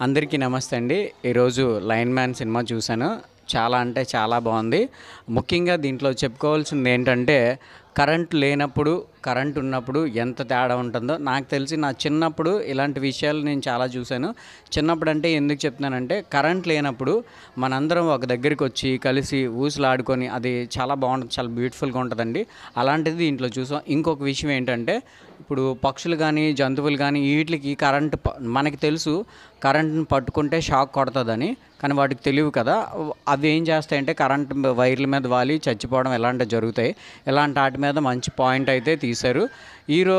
అందరికీ నమస్తే అండి. ఈరోజు లైన్ మ్యాన్ సినిమా చూశాను. చాలా అంటే చాలా బాగుంది. ముఖ్యంగా దీంట్లో చెప్పుకోవాల్సింది ఏంటంటే, కరెంట్ లేనప్పుడు, కరెంట్ ఉన్నప్పుడు ఎంత తేడా ఉంటుందో నాకు తెలిసి నా చిన్నప్పుడు ఇలాంటి విషయాలు నేను చాలా చూశాను. చిన్నప్పుడు అంటే ఎందుకు చెప్తున్నానంటే, కరెంట్ లేనప్పుడు మనందరం ఒక దగ్గరికి వచ్చి కలిసి ఊసులాడుకొని అది చాలా బాగుంటుంది, చాలా బ్యూటిఫుల్గా ఉంటుందండి. అలాంటిది దీంట్లో చూసాం. ఇంకొక విషయం ఏంటంటే, ఇప్పుడు పక్షులు కానీ జంతువులు కానీ వీటికి కరెంట్ మనకి తెలుసు కరెంట్ని పట్టుకుంటే షాక్ కొడుతుందని, కానీ వాటికి తెలియదు కదా. అవి ఏం చేస్తాయంటే కరెంట్ వైర్ల మీద వాలి చచ్చిపోవడం ఇలాంటివి జరుగుతాయి. ఇలాంటి వాటి మీద మంచి పాయింట్ అయితే తీశారు. హీరో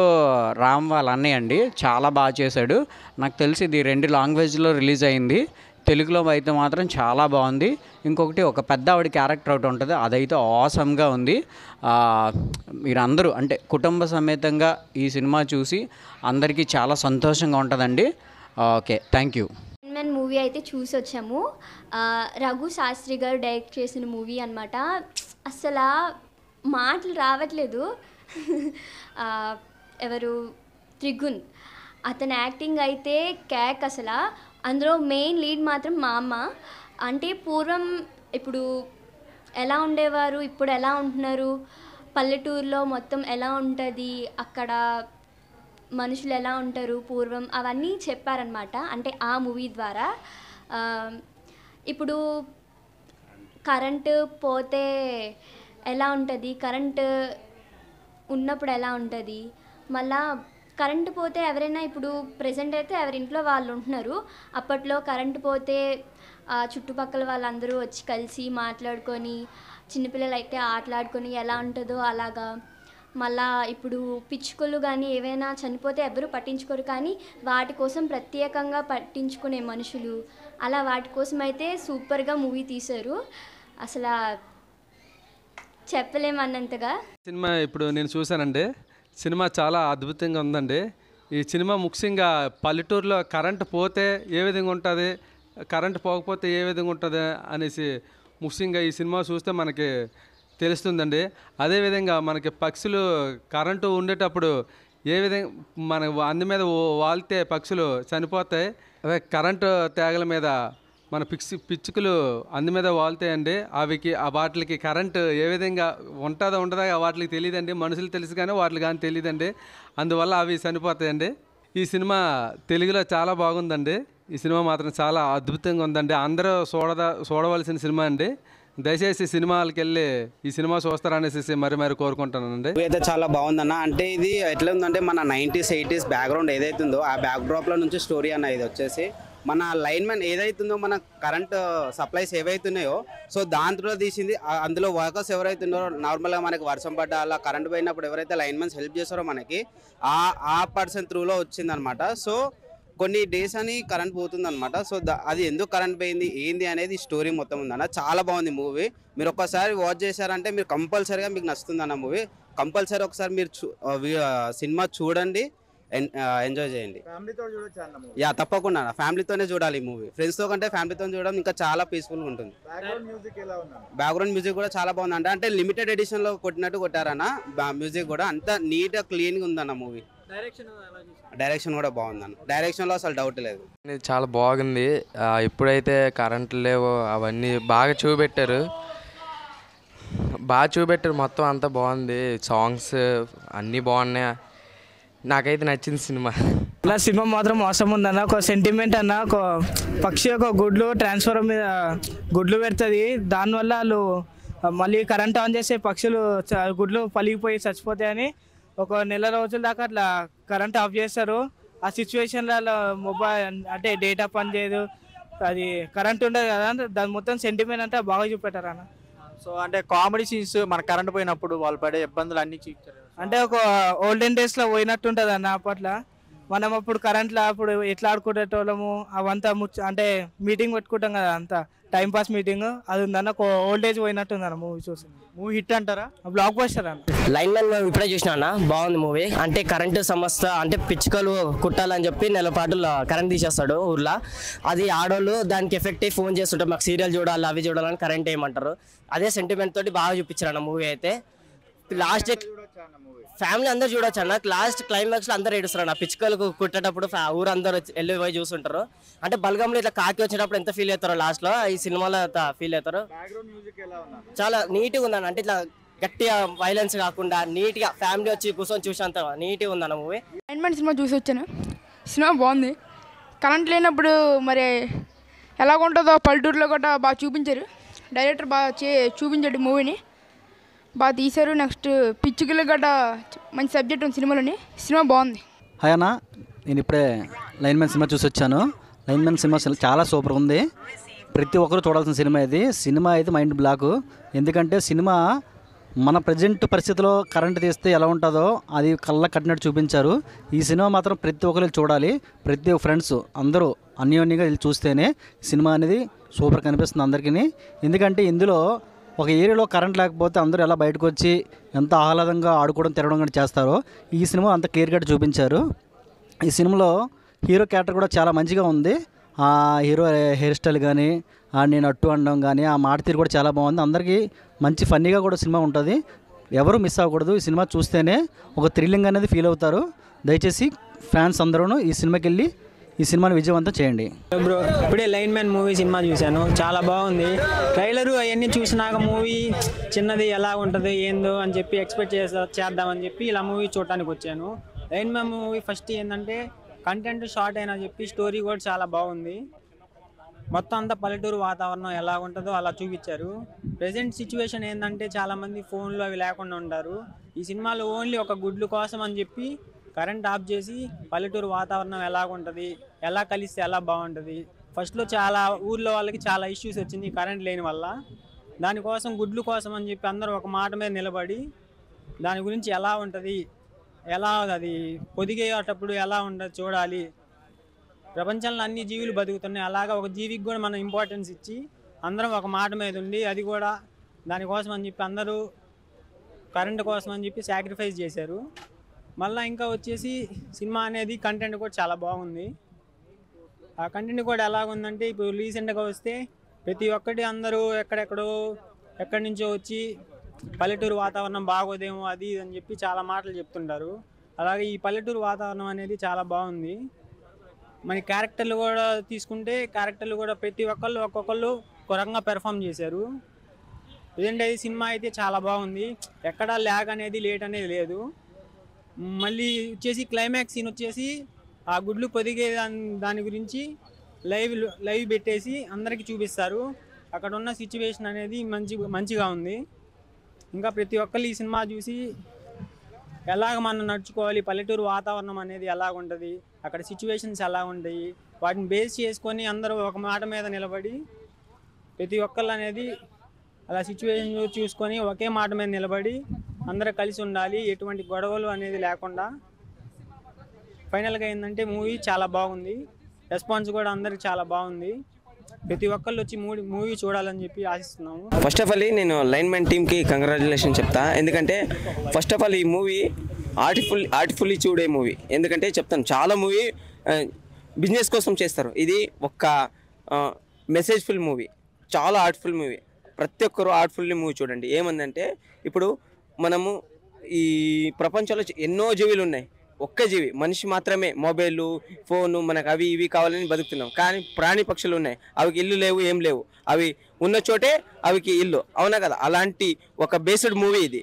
రామ్ వాళ్ళ అన్నయ్య అండి, చాలా బాగా చేశాడు. నాకు తెలిసి ఇది 2 లాంగ్వేజ్లో రిలీజ్ అయింది. తెలుగులో అయితే మాత్రం చాలా బాగుంది. ఇంకొకటి ఒక పెద్ద ఆవిడ క్యారెక్టర్ ఒకటి ఉంటుంది, అదైతే ఆసమ్గా ఉంది. మీరందరూ అంటే కుటుంబ సమేతంగా ఈ సినిమా చూసి అందరికీ చాలా సంతోషంగా ఉంటుందండి. Okay, thank you. Men movie అయితే చూసి వచ్చాము. రఘు శాస్త్రి గారు డైరెక్ట్ చేసిన మూవీ అనమాట. అసలు మాటలు రావట్లేదు. ఎవరు త్రిగుణ్, అతని యాక్టింగ్ అయితే క్యాక్ అసలు. అందులో మెయిన్ లీడ్ మాత్రం మా అమ్మ. అంటే పూర్వం ఇప్పుడు ఎలా ఉండేవారు, ఇప్పుడు ఎలా ఉంటున్నారు, పల్లెటూరులో మొత్తం ఎలా ఉంటుంది, అక్కడ మనుషులు ఎలా ఉంటారు పూర్వం, అవన్నీ చెప్పారనమాట. అంటే ఆ మూవీ ద్వారా ఇప్పుడు కరెంటు పోతే ఎలా ఉంటుంది, కరెంటు ఉన్నప్పుడు ఎలా ఉంటుంది, మళ్ళా కరెంటు పోతే ఎవరైనా ఇప్పుడు ప్రెజెంట్ అయితే ఎవరింట్లో వాళ్ళు ఉంటున్నారు. అప్పట్లో కరెంటు పోతే చుట్టుపక్కల వాళ్ళందరూ వచ్చి కలిసి మాట్లాడుకొని, చిన్నపిల్లలు అయితే ఆటలాడుకొని ఎలా ఉంటుందో అలాగా. మళ్ళా ఇప్పుడు పిచ్చుకలు కానీ ఏవైనా చనిపోతే ఎవరు పట్టించుకోరు, కానీ వాటి కోసం ప్రత్యేకంగా పట్టించుకునే మనుషులు, అలా వాటి కోసం అయితే సూపర్గా మూవీ తీశారు. అసలు చెప్పలేమన్నంతగా. సినిమా ఇప్పుడు నేను చూశానండి. సినిమా చాలా అద్భుతంగా ఉందండి. ఈ సినిమా ముఖ్యంగా పల్లెటూరులో కరెంటు పోతే ఏ విధంగా ఉంటుంది, కరెంటు పోకపోతే ఏ విధంగా ఉంటుంది అనేసి ముఖ్యంగా ఈ సినిమా చూస్తే మనకి తెలుస్తుందండి. అదేవిధంగా మనకి పక్షులు కరెంటు ఉండేటప్పుడు ఏ విధంగా మన అందు మీద వాలితే పక్షులు చనిపోతాయి. అదే కరెంటు తీగల మీద మన పిచ్చుకలు అందు మీద వాళ్తాయండి. వాటికి కరెంటు ఏ విధంగా ఉంటుందో ఉండదో వాటికి తెలియదండి. మనుషులు తెలుసు కానీ వాటికి కానీ తెలియదండి. అందువల్ల అవి చనిపోతాయండి. ఈ సినిమా తెలుగులో చాలా బాగుందండి. ఈ సినిమా మాత్రం చాలా అద్భుతంగా ఉందండి. అందరూ చూడవలసిన సినిమా అండి. దయచేసి సినిమాలకు వెళ్ళి ఈ సినిమా చూస్తారనేసి మరి కోరుకుంటానండి. అయితే చాలా బాగుందన్న. అంటే ఇది ఎట్లా ఉందంటే మన 90s 80s బ్యాక్గ్రౌండ్ ఏదైతుందో ఆ బ్యాక్డ్రాప్లో నుంచి స్టోరీ అన్న. ఇది వచ్చేసి మన లైన్మెన్ ఏదైతుందో మన కరెంట్ సప్లైస్ ఏవైతున్నాయో సో దాంట్లో తీసింది. అందులో వర్కర్స్ ఎవరైతున్నారో నార్మల్గా మనకి వర్షం పడ్డ అలా కరెంట్ పోయినప్పుడు ఎవరైతే లైన్మెన్స్ హెల్ప్ చేస్తారో మనకి ఆ పర్సన్ త్రూలో వచ్చిందనమాట. సో కొన్ని డేస్ అని కరెంట్ పోతుందన్నమాట. సో అది ఎందుకు కరెంట్ పోయింది ఏంది అనేది స్టోరీ మొత్తం ఉందన్న. చాలా బాగుంది మూవీ. మీరు ఒక్కసారి వాచ్ చేశారంటే మీరు కంపల్సరీగా మీకు నచ్చుతుంది అన్న మూవీ. కంపల్సరీ ఒకసారి మీరు సినిమా చూడండి, ఎంజాయ్ చేయండి. యా తప్పకుండా ఫ్యామిలీతోనే చూడాలి ఈ మూవీ. ఫ్రెండ్స్తో కంటే ఫ్యామిలీతో చూడడం ఇంకా చాలా పీస్ఫుల్గా ఉంటుంది. బ్యాక్గ్రౌండ్ మ్యూజిక్ కూడా చాలా బాగుంది. అంటే లిమిటెడ్ ఎడిషన్లో కొట్టినట్టు కొట్టారన్న. మ్యూజిక్ కూడా అంత నీట్గా క్లీన్గా ఉందన్న మూవీ. డైరెక్షన్ కూడా బాగుందన్న. డైరెక్షన్లో అసలు డౌట్ లేదు. చాలా బాగుంది. ఇప్పుడైతే కరెంట్లు లేవు, అవన్నీ బాగా చూపెట్టారు. మొత్తం అంతా బాగుంది. సాంగ్స్ అన్నీ బాగున్నాయి. నాకైతే నచ్చింది సినిమా. ఇలా సినిమా మాత్రం మోసం ఉందన్న. ఒక సెంటిమెంట్ అన్న, ఒక పక్షి ఒక గుడ్లు ట్రాన్స్ఫార్మర్ మీద గుడ్లు పెడుతుంది. దానివల్ల వాళ్ళు మళ్ళీ కరెంట్ ఆన్ చేసే పక్షులు గుడ్లు పలిగిపోయి చచ్చిపోతాయని ఒక నెల రోజుల దాకా అట్లా కరెంట్ ఆఫ్ చేస్తారు. ఆ సిచ్యువేషన్లో మొబైల్ అంటే డేటా పని చేయదు, అది కరెంట్ ఉండదు కదా. దాని మొత్తం సెంటిమెంట్ అంతా బాగా చూపెట్టారు అన్న. సో అంటే కామెడీ సీన్స్ మన కరెంట్ పోయినప్పుడు వాళ్ళు పడే ఇబ్బందులు అన్నీ చూపించారు. అంటే ఒక ఓల్డెన్ డేస్లో పోయినట్టు ఉంటుంది అన్న. అప్పట్లో మనం అప్పుడు కరెంట్లో అప్పుడు ఎట్లా ఆడుకునేటోళ్ళము అవంతా అంటే మీటింగ్ పెట్టుకుంటాం కదా, అంతా టైంపాస్ మీటింగ్ అది ఉందన్న. ఒక ఓల్డేజ్ పోయినట్టు ఉందన్న మూవీ చూసి. మూవీ హిట్ అంటారా? బ్లాక్ బస్టర్ అన్న. లైన్ మ్యాన్ ఇప్పుడే చూసినా అన్న, బాగుంది మూవీ. అంటే కరెంటు సమస్య అంటే పిచ్చుకలు కుట్టాలని చెప్పి నెల పాటు కరెంట్ తీసేస్తాడు ఊర్లో. అది ఆడోళ్ళు దానికి ఎఫెక్ట్ అయ్యి ఫోన్ చేస్తుంటారు, మాకు సీరియల్ చూడాలి అవి చూడాలని కరెంట్ వేయమంటారు. అదే సెంటిమెంట్ తోటి బాగా చూపించారు అన్న మూవీ అయితే. లాస్ట్ ఫ్యామిలీ అందరు చూడొచ్చు అన్న. లాస్ట్ క్లైమాక్స్లో అందరు ఏడుస్తారు అన్న. పిచ్చుకలకు కుట్టేటప్పుడు ఊరందరూ వెళ్ళి పోయి చూస్తుంటారు. అంటే బల్గంలో ఇట్లా కాకి వచ్చేటప్పుడు ఎంత ఫీల్ అవుతారో లాస్ట్లో ఈ సినిమాలో ఫీల్ అవుతారు. చాలా నీట్గా ఉందన్న. అంటే ఇట్లా గట్టిగా వైలెన్స్ కాకుండా నీట్గా ఫ్యామిలీ వచ్చి కూర్చొని చూసేంత నీట్గా ఉందన్న మూవీ. లైన్మెన్ సినిమా చూసి వచ్చాను. సినిమా బాగుంది. కరెంట్ లేనప్పుడు మరి ఎలా ఉంటుందో పల్లెటూరులో కూడా బాగా చూపించారు. డైరెక్టర్ బాగా చూపించాడు మూవీని, బాగా తీశారు. నెక్స్ట్ పిచ్చుకలు గట్రా మంచి సబ్జెక్ట్ ఉంది సినిమాలోని. సినిమా బాగుంది. హాయ్ అన్న, నేను ఇప్పుడే లైన్మెన్ సినిమా చూసి వచ్చాను. లైన్మెన్ సినిమా చాలా సూపర్ ఉంది. ప్రతి ఒక్కరు చూడాల్సిన సినిమా ఇది. సినిమా అయితే మైండ్ బ్లాక్. ఎందుకంటే సినిమా మన ప్రజెంట్ పరిస్థితిలో కరెంట్ తీస్తే ఎలా ఉంటుందో అది కళ్ళ కట్టినట్టు చూపించారు. ఈ సినిమా మాత్రం ప్రతి ఒక్కరు చూడాలి. ప్రతి ఫ్రెండ్స్ అందరూ అన్యోన్యంగా వెళ్ళి చూస్తేనే సినిమా అనేది సూపర్ కనిపిస్తుంది అందరికీ. ఎందుకంటే ఇందులో ఒక ఏరియాలో కరెంట్ లేకపోతే అందరూ ఎలా బయటకు వచ్చి ఎంత ఆహ్లాదంగా ఆడుకోవడం తిరగడం కూడా చేస్తారో ఈ సినిమా అంత క్లియర్గా చూపించారు. ఈ సినిమాలో హీరో క్యారెక్టర్ కూడా చాలా మంచిగా ఉంది. ఆ హీరో హెయిర్ స్టైల్ కానీ నేను అట్టు అనడం కానీ ఆ మాట తీరు కూడా చాలా బాగుంది. అందరికీ మంచి ఫన్నీగా కూడా సినిమా ఉంటుంది. ఎవరు మిస్ అవ్వకూడదు. ఈ సినిమా చూస్తేనే ఒక థ్రిల్లింగ్ అనేది ఫీల్ అవుతారు. దయచేసి ఫ్యాన్స్ అందరూ ఈ సినిమాకి వెళ్ళి ఈ సినిమాని విజయవంతం చేయండి. బ్రో ఇప్పుడే లైన్ మ్యాన్ మూవీ సినిమా చూశాను. చాలా బాగుంది. ట్రైలరు అవన్నీ చూసినాక మూవీ చిన్నది ఎలా ఉంటుంది ఏందో అని చెప్పి ఎక్స్పెక్ట్ చేద్దామని చెప్పి ఇలా మూవీ చూడటానికి వచ్చాను. లైన్ మ్యాన్ మూవీ ఫస్ట్ ఏంటంటే కంటెంట్ షార్ట్ అయినా చెప్పి స్టోరీ కూడా చాలా బాగుంది. మొత్తం అంతా పల్లెటూరు వాతావరణం ఎలా ఉంటుందో అలా చూపించారు. ప్రజెంట్ సిచ్యువేషన్ ఏంటంటే చాలామంది ఫోన్లు అవి లేకుండా ఉంటారు. ఈ సినిమాలో ఓన్లీ ఒక గుడ్లు కోసం అని చెప్పి కరెంట్ ఆఫ్ చేసి పల్లెటూరు వాతావరణం ఎలా ఉంటుంది, ఎలా కలిస్తే ఎలా బాగుంటుంది. ఫస్ట్లో చాలా ఊర్లో వాళ్ళకి చాలా ఇష్యూస్ వచ్చింది కరెంట్ లేని వల్ల. దానికోసం గుడ్లు కోసం అని చెప్పి అందరూ ఒక మాట మీద నిలబడి దాని గురించి ఎలా ఉంటుంది, ఎలా అది పొదిగేటప్పుడు ఎలా ఉంటుంది చూడాలి. ప్రపంచంలో అన్ని జీవులు బతుకుతున్నాయి, అలాగా ఒక జీవికి కూడా మనం ఇంపార్టెన్స్ ఇచ్చి అందరం ఒక మాట మీద ఉండి అది కూడా దానికోసం అని చెప్పి అందరూ కరెంటు కోసం అని చెప్పి సాక్రిఫైస్ చేశారు. మళ్ళీ ఇంకా వచ్చేసి సినిమా అనేది కంటెంట్ కూడా చాలా బాగుంది. ఆ కంటెంట్ కూడా ఎలాగుందంటే ఇప్పుడు రీసెంట్గా వస్తే ప్రతి ఒక్కటి అందరూ ఎక్కడి నుంచో వచ్చి పల్లెటూరు వాతావరణం బాగోదేమో అది అని చెప్పి చాలా మాటలు చెప్తుంటారు. అలాగే ఈ పల్లెటూరు వాతావరణం అనేది చాలా బాగుంది. మన క్యారెక్టర్లు కూడా తీసుకుంటే క్యారెక్టర్లు కూడా ప్రతి ఒక్కొక్కళ్ళు ఒక రకంగా పెర్ఫామ్ చేశారు. ఎందుకంటే ఈ సినిమా అయితే చాలా బాగుంది. ఎక్కడా ల్యాగ్ అనేది లేట్ అనేది లేదు. మళ్ళీ వచ్చేసి క్లైమాక్స్ సీన్ వచ్చేసి ఆ గుడ్లు పొదిగే దాని గురించి లైవ్ పెట్టేసి అందరికీ చూపిస్తారు. అక్కడ ఉన్న సిచ్యువేషన్ అనేది మంచిగా ఉంది. ఇంకా ప్రతి ఒక్కళ్ళు ఈ సినిమా చూసి ఎలాగ మనం నడుచుకోవాలి, పల్లెటూరు వాతావరణం అనేది ఎలాగ ఉంటుంది, అక్కడ సిచ్యువేషన్స్ ఎలా ఉంటాయి, వాటిని బేస్ చేసుకొని అందరూ ఒక మాట మీద నిలబడి ప్రతి ఒక్కళ్ళు అనేది అలా సిచ్యువేషన్ చూసుకొని ఒకే మాట మీద నిలబడి అందరూ కలిసి ఉండాలి, ఎటువంటి గొడవలు అనేది లేకుండా. ఫైనల్గా ఏంటంటే మూవీ చాలా బాగుంది. రెస్పాన్స్ కూడా అందరికి చాలా బాగుంది. ప్రతి ఒక్కళ్ళు వచ్చి మూవీ చూడాలని చెప్పి ఆశిస్తున్నాము. ఫస్ట్ ఆఫ్ ఆల్ నేను లైన్ మ్యాన్ టీమ్కి కంగ్రాచులేషన్ చెప్తా. ఎందుకంటే ఫస్ట్ ఆఫ్ ఆల్ ఈ మూవీ ఆర్టిఫుల్లీ చూడే మూవీ. ఎందుకంటే చెప్తాను, చాలా మూవీ బిజినెస్ కోసం చేస్తారు. ఇది ఒక్క మెసేజ్ఫుల్ మూవీ, చాలా ఆర్ట్ఫుల్ మూవీ. ప్రతి ఒక్కరు ఆర్ట్ఫుల్లీ మూవీ చూడండి. ఏమందంటే ఇప్పుడు మనము ఈ ప్రపంచంలో ఎన్నో జీవులు ఉన్నాయి, ఒక్క జీవి మనిషి మాత్రమే మొబైలు ఫోను మనకు అవి ఇవి కావాలని బతుకుతున్నాం. కానీ ప్రాణి పక్షులు ఉన్నాయి, అవికి ఇల్లు లేవు, ఏం లేవు. అవి ఉన్న చోటే అవికి ఇల్లు, అవునా కదా? అలాంటి ఒక బేస్డ్ మూవీ ఇది.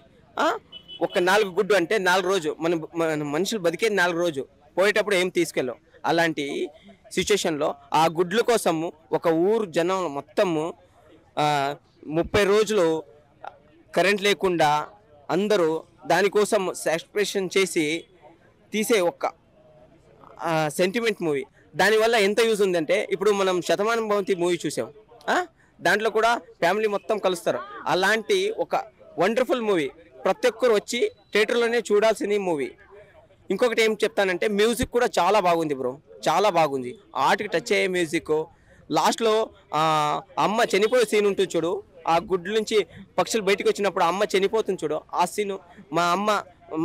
ఒక 4 గుడ్డు అంటే 4 రోజు మన మనుషులు బతికేది 4 రోజు, పోయేటప్పుడు ఏం తీసుకెళ్ళాం. అలాంటి సిచ్యుయేషన్లో ఆ గుడ్ల కోసము ఒక ఊరు జనం మొత్తము 30 రోజులు కరెంట్ లేకుండా అందరూ దానికోసం సాక్రిఫికేషన్ చేసి తీసే ఒక సెంటిమెంట్ మూవీ. దానివల్ల ఎంత యూజ్ ఉందంటే ఇప్పుడు మనం శతమానం భవంతి మూవీ చూసాం, దాంట్లో కూడా ఫ్యామిలీ మొత్తం కలుస్తారు. అలాంటి ఒక వండర్ఫుల్ మూవీ ప్రతి ఒక్కరు వచ్చి థియేటర్లోనే చూడాల్సిన మూవీ. ఇంకొకటి ఏం చెప్తానంటే మ్యూజిక్ కూడా చాలా బాగుంది బ్రో, చాలా బాగుంది. ఆర్ట్కి టచ్ అయ్యే మ్యూజిక్. లాస్ట్లో అమ్మ చనిపోయే సీన్ ఉంటుంది చూడు, ఆ గుడ్ల నుంచి పక్షులు బయటకు వచ్చినప్పుడు అమ్మ చనిపోతుంది చూడు, ఆ సీను మా అమ్మ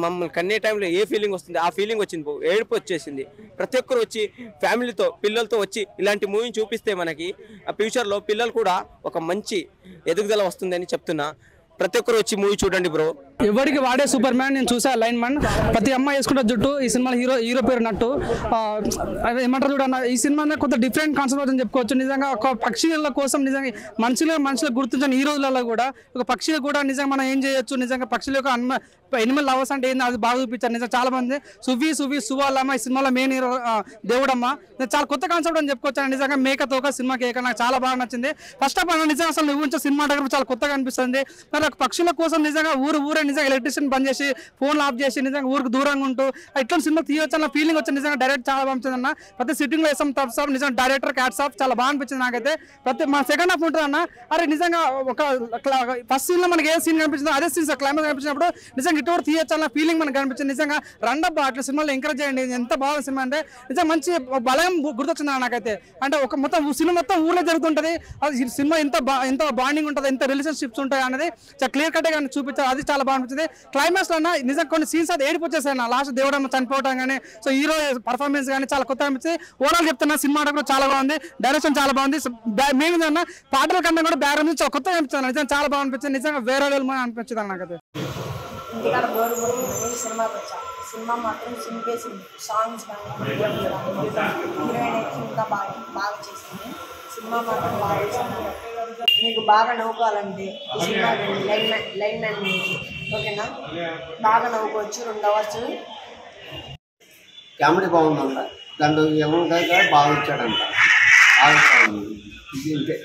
మమ్మల్ని కన్నే టైంలో ఏ ఫీలింగ్ వస్తుంది ఆ ఫీలింగ్ వచ్చింది, ఏడుపు వచ్చేసింది. ప్రతి ఒక్కరు వచ్చి ఫ్యామిలీతో పిల్లలతో వచ్చి ఇలాంటి మూవీని చూపిస్తే మనకి ఆ ఫ్యూచర్లో పిల్లలు కూడా ఒక మంచి ఎదుగుదల వస్తుందని చెప్తున్నా. ప్రతి ఒక్కరు వచ్చి మూవీ చూడండి బ్రో. ఎవరికి వాడే సూపర్ మ్యాన్ నేను చూసా లైన్ మ్యాన్ ప్రతి అమ్మాయి వేసుకుంటే జుట్టు ఈ సినిమాలో హీరో పేరు నట్టు ఏమంటారు చూడన్న ఈ సినిమా కొంత డిఫరెంట్ కాన్సెప్ట్ అని చెప్పుకోవచ్చు నిజంగా ఒక పక్షుల కోసం నిజంగా మనుషులకు గుర్తించని ఈ రోజులలో కూడా ఒక పక్షిగా కూడా నిజంగా మనం ఏం చేయొచ్చు నిజంగా పక్షుల యొక్క ఎనిమల్ లవర్స్ అంటే ఏంది అది బాగా చూపించారు నిజంగా చాలా మంది సువాలమ్మ ఈ సినిమాలో మెయిన్ హీరో దేవుడమ్మ చాలా కొత్త కాన్సెప్ట్ అని చెప్పుకోవచ్చు నిజంగా మేకతో ఒక సినిమా కేక నాకు చాలా బాగా నచ్చింది ఫస్ట్ ఆఫ్ ఆల్ నిజంగా అసలు ఊహించే సినిమా దగ్గర చాలా కొత్తగా అనిపిస్తుంది మరి పక్షుల కోసం నిజంగా ఊరే నిజంగా ఎలక్ట్రిషియన్ బంద్ చేసి ఫోన్లు ఆఫ్ చేసి నిజంగా ఊరికి దూరంగా ఉంటూ ఇట్లాంటి సినిమా తీయొచ్చు అన్న ఫీలింగ్ వచ్చింది నిజంగా డైరెక్ట్ చాలా బాగుంటుంది అన్న ప్రతి సిట్టింగ్లో వేసాం టప్స్ ఆఫ్ నిజంగా డైరెక్టర్ క్యాట్స్ ఆఫ్ చాలా బాగా అనిపించింది నాకైతే ప్రతి మా సెకండ్ హాఫ్ ఉంటుంది అన్న అరే నిజంగా ఒక ఫస్ట్ సీన్లో మనకి ఏ సీన్ కనిపించిందో అదే సీన్ క్లైమాక్స్ కనిపించినప్పుడు నిజంగా ఇటు తీయొచ్చు అన్న ఫీలింగ్ మనకు కనిపించింది నిజంగా రండబ్బా అట్లా సినిమాలో ఎంకరేజ్ చేయండి ఎంత బాగా సినిమా అంటే నిజంగా మంచి బలం గుర్తొచ్చింది నాకైతే అంటే ఒక మొత్తం సినిమా మొత్తం ఊళ్ళో జరుగుతుంటుంది అది సినిమా ఎంత బాండింగ్ ఉంటుంది ఎంత రిలేషన్షిప్స్ ఉంటాయి అనేది చాలా క్లియర్ కట్గా చూపించారు అది చాలా బాగా అనిపించింది క్లైమాక్స్ లో నిజంగా కొన్ని సీన్స్ అది ఏడిపోచ్చేసాయి లాస్ట్ దేవుడమ్మ చనిపోవడం కానీ సో హీరో పర్ఫార్మెన్స్ కానీ చాలా కొత్త అనిపించింది ఓవరాల్ చెప్తున్నా సినిమా కూడా చాలా బాగుంది డైరెక్షన్ చాలా బాగుంది మెయిన్ అన్న పాటల కన్నా కూడా బ్యాక్గ్రౌండ్ చాలా కొత్తగా అనిపించింది నిజంగా చాలా బాగా అనిపించింది నిజంగా వేరే లెవెల్ అనిపించింది నాకైతే ఇంటికాడ బోరు సినిమాకి వచ్చా సినిమా మాత్రం సింపేసి సాంగ్స్ కానీ హీరోయిన్ అయితే ఇంకా బాగా చేసింది సినిమా మాత్రం బాగా చేసింది మీకు బాగా నవ్వుకోవాలంటే ఈ సినిమా లైన్ మ్యాన్ ఓకేనా బాగా నవ్వుకోవచ్చు 2 అవర్స్ కామెడీ బాగుందంట దాంట్లో ఏముంటుంది బాగా వచ్చాడంట ఇది ఇంతే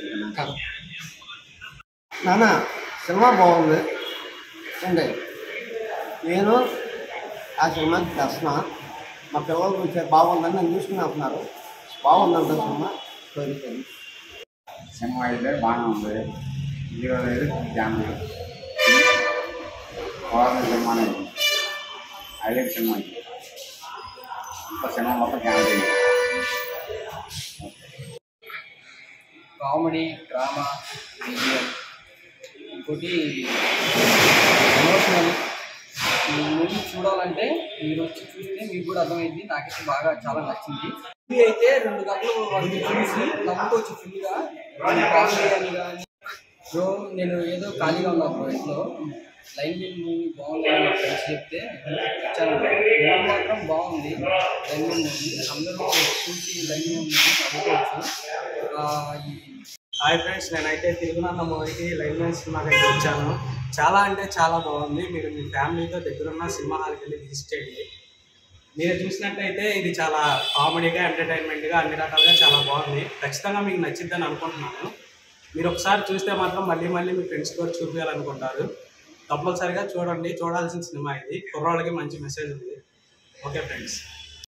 నాన్న సినిమా బాగుంది అండి నేను ఆ సినిమాకి దర్శన మా పిల్లలు చూసే బాగుందని నన్ను చూసుకుని అంటున్నారు బాగుందంట సినిమా కోరికని సినిమా అయితే బాగానే ఉంది హీరో లేదు ఫ్యామిలీ బాగుంది సినిమానే హైలైట్ సినిమా ఇంకో సినిమా మొత్తం ఫ్యామిలీ కామెడీ డ్రామా విజువల్ ఇంకోటి ఎమోషనల్ ఈ మూవీ చూడాలంటే మీరు వచ్చి చూస్తే మీకు కూడా అర్థమైంది నాకైతే బాగా చాలా నచ్చింది మూవీ అయితే 2 గంటలు వాళ్ళు చూసి నమ్ముకోవచ్చు ఫుల్గా కామెడీ అని కానీ సో నేను ఏదో ఖాళీగా ఉన్నా ఇంట్లో లైన్ మ్యాన్ మూవీ బాగుంది మా ఫ్రెండ్స్ చెప్తే వచ్చాను మూవీ మాత్రం బాగుంది లైన్ మ్యాన్ మూవీ అందరూ చూసి లైన్ మ్యాన్ మూవీ నమ్ముకోవచ్చు హాయ్ ఫ్రెండ్స్ నేనైతే తిరుగునన్న మూవీకి లైన్ మ్యాన్ సినిమాకి అయితే వచ్చాను చాలా అంటే చాలా బాగుంది మీరు మీ ఫ్యామిలీతో దగ్గరున్న సినిమా హాల్కి వెళ్ళి విజిట్ చేయండి మీరు చూసినట్టయితే ఇది చాలా కామెడీగా ఎంటర్టైన్మెంట్గా అన్ని రకాలుగా చాలా బాగుంది ఖచ్చితంగా మీకు నచ్చిద్దని అనుకుంటున్నాను మీరు ఒకసారి చూస్తే మాత్రం మళ్ళీ మీ ఫ్రెండ్స్ కూడా చూపించాలనుకుంటారు తప్పనిసరిగా చూడండి చూడాల్సిన సినిమా ఇది కుర్రోళ్ళకి మంచి మెసేజ్ ఉంది ఓకే ఫ్రెండ్స్